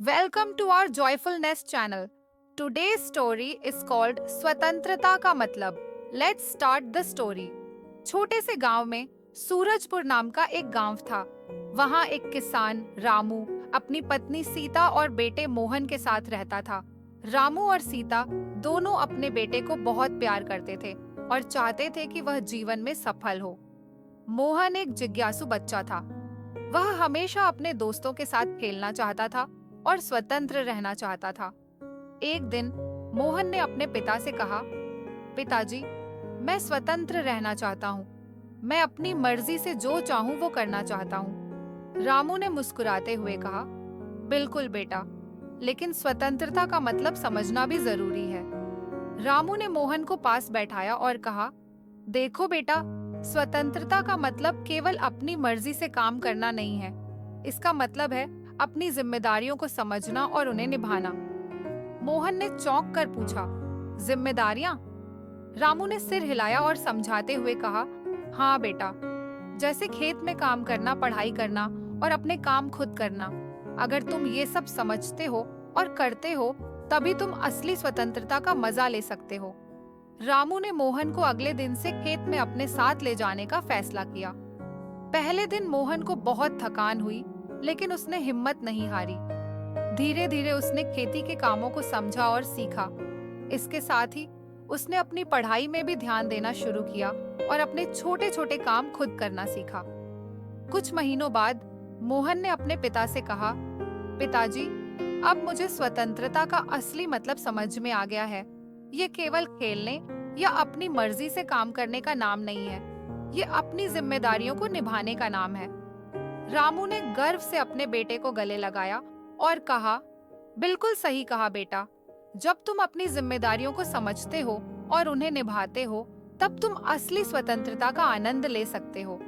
Welcome to our Joyfulness channel. Today's story is called स्वतंत्रता का मतलब. Let's start the story. छोटे से गांव में सूरजपुर नाम का एक गांव था. वहां एक किसान रामू अपनी पत्नी सीता और बेटे मोहन के साथ रहता था. रामू और सीता दोनों अपने बेटे को बहुत प्यार करते थे और चाहते थे कि वह जीवन में सफल हो. मोहन एक जिज्ञासु बच्चा था. वह हमेशा अपने दोस्तों के साथ खेलना चाहता था और स्वतंत्र रहना चाहता था. एक दिन मोहन ने अपने पिता से कहा, पिताजी, मैं स्वतंत्र रहना चाहता हूँ. मैं अपनी मर्जी से जो चाहूँ वो करना चाहता हूँ. रामू ने मुस्कुराते हुए कहा, बिल्कुल बेटा, लेकिन स्वतंत्रता का मतलब समझना भी जरूरी है. रामू ने मोहन को पास बैठाया और कहा, देखो बेटा, स्वतंत्रता का मतलब केवल अपनी मर्जी से काम करना नहीं है. इसका मतलब है अपनी जिम्मेदारियों को समझना और उन्हें निभाना. मोहन ने चौंक कर पूछा, जिम्मेदारियां? रामू ने सिर हिलाया और समझाते हुए कहा, हाँ बेटा, जैसे खेत में काम करना, पढ़ाई करना और अपने काम खुद करना. अगर तुम ये सब समझते हो और करते हो, तभी तुम असली स्वतंत्रता का मजा ले सकते हो. रामू ने मोहन को अगले दिन से खेत में अपने साथ ले जाने का फैसला किया. पहले दिन मोहन को बहुत थकान हुई, लेकिन उसने हिम्मत नहीं हारी. धीरे धीरे उसने खेती के कामों को समझा और सीखा. इसके साथ ही उसने अपनी पढ़ाई में भी ध्यान देना शुरू किया और अपने छोटे छोटे काम खुद करना सीखा. कुछ महीनों बाद मोहन ने अपने पिता से कहा, पिताजी, अब मुझे स्वतंत्रता का असली मतलब समझ में आ गया है. ये केवल खेलने या अपनी मर्जी से काम करने का नाम नहीं है. ये अपनी जिम्मेदारियों को निभाने का नाम है. रामू ने गर्व से अपने बेटे को गले लगाया और कहा, बिल्कुल सही कहा बेटा. जब तुम अपनी जिम्मेदारियों को समझते हो और उन्हें निभाते हो, तब तुम असली स्वतंत्रता का आनंद ले सकते हो.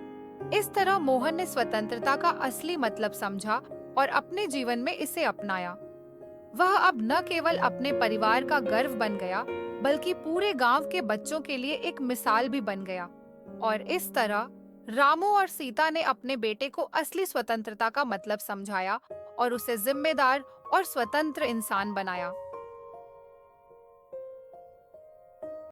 इस तरह मोहन ने स्वतंत्रता का असली मतलब समझा और अपने जीवन में इसे अपनाया. वह अब न केवल अपने परिवार का गर्व बन गया, बल्कि पूरे गांव के बच्चों के लिए एक मिसाल भी बन गया. और इस तरह रामू और सीता ने अपने बेटे को असली स्वतंत्रता का मतलब समझाया और उसे जिम्मेदार और स्वतंत्र इंसान बनाया.